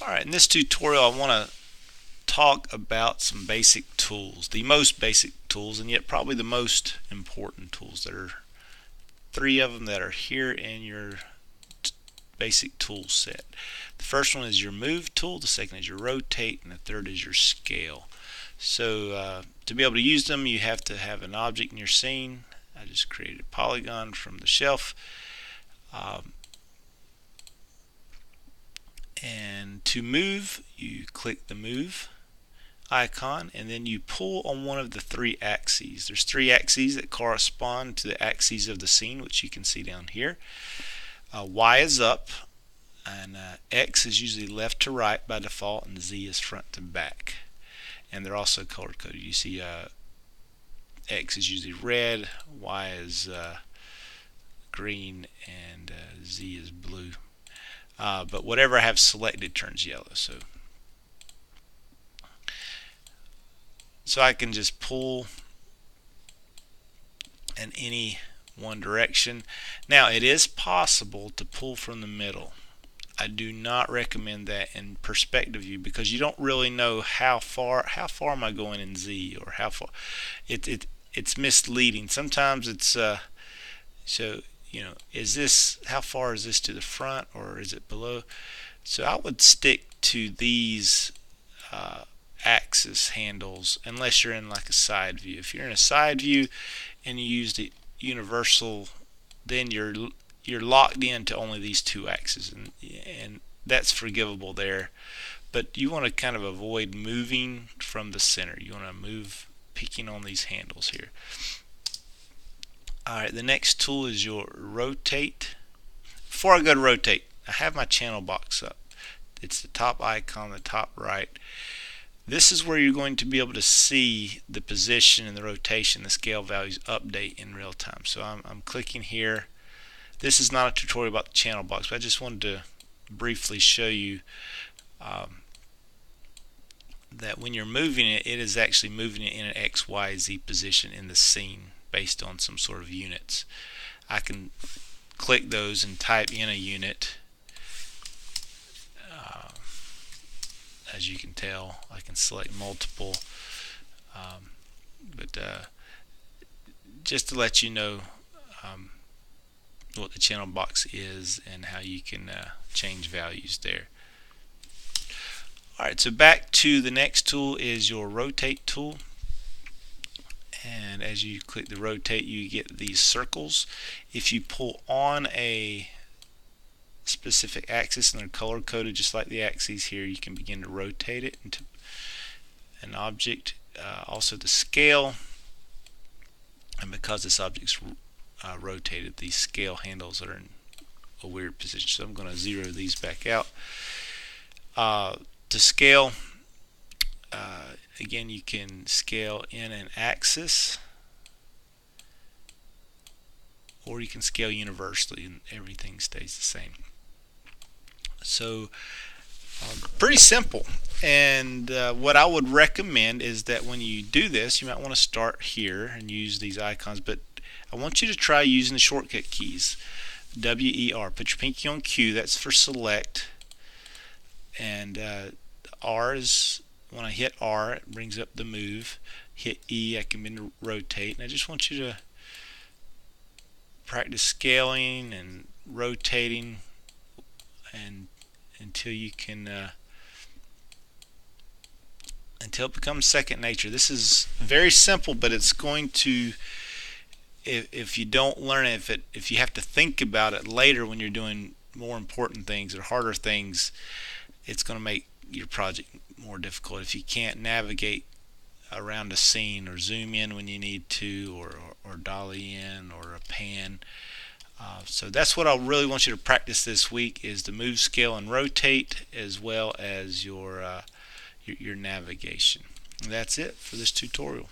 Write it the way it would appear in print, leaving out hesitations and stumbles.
Alright, in this tutorial I want to talk about some basic tools, the most basic tools and yet probably the most important tools. There are three of them that are here in your basic tool set. The first one is your move tool, the second is your rotate, and the third is your scale. So to be able to use them you have to have an object in your scene. I just created a polygon from the shelf. And to move, you click the move icon and then you pull on one of the three axes. There's three axes that correspond to the axes of the scene, which you can see down here. Y is up, and X is usually left to right by default, and Z is front to back. And they're also color coded. You see X is usually red, Y is green, and Z is blue. But whatever I have selected turns yellow. So I can just pull in any one direction. Now it is possible to pull from the middle. I do not recommend that in perspective view because you don't really know how far am I going in Z, or how far. It's misleading. Sometimes it's so is this, how far is this to the front or is it below? So I would stick to these axis handles unless you're in like a side view. If you're in a side view and you use the universal, then you're locked into only these two axes, and that's forgivable there. But you want to kind of avoid moving from the center. You want to move picking on these handles here. Alright, the next tool is your rotate. Before I go to rotate, I have my channel box up. It's the top icon, the top right. This is where you're going to be able to see the position and the rotation, the scale values update in real time. So I'm clicking here. This is not a tutorial about the channel box, but I just wanted to briefly show you that when you're moving it, it is actually moving it in an X, Y, Z position in the scene based on some sort of units. I can click those and type in a unit. As you can tell, I can select multiple, but just to let you know what the channel box is and how you can change values there. Alright, so back to the next tool is your rotate tool. And as you click the rotate, you get these circles. If you pull on a specific axis and they're color coded just like the axes here, you can begin to rotate it into an object. Also the scale, and because this object's rotated, these scale handles are in a weird position, so I'm going to zero these back out. To scale, again, you can scale in an axis, or you can scale universally and everything stays the same. So pretty simple. And what I would recommend is that when you do this, you might want to start here and use these icons, but I want you to try using the shortcut keys. WER, put your pinky on Q, that's for select, and R is when I hit R, it brings up the move. Hit E, I can begin to rotate. And I just want you to practice scaling and rotating and until you can until it becomes second nature. This is very simple, but it's going to, if you don't learn it, if you have to think about it later when you're doing more important things or harder things, it's going to make your project more difficult. If you can't navigate around a scene or zoom in when you need to, or dolly in, or a pan. So that's what I really want you to practice this week, is to move, scale, and rotate, as well as your navigation. And that's it for this tutorial.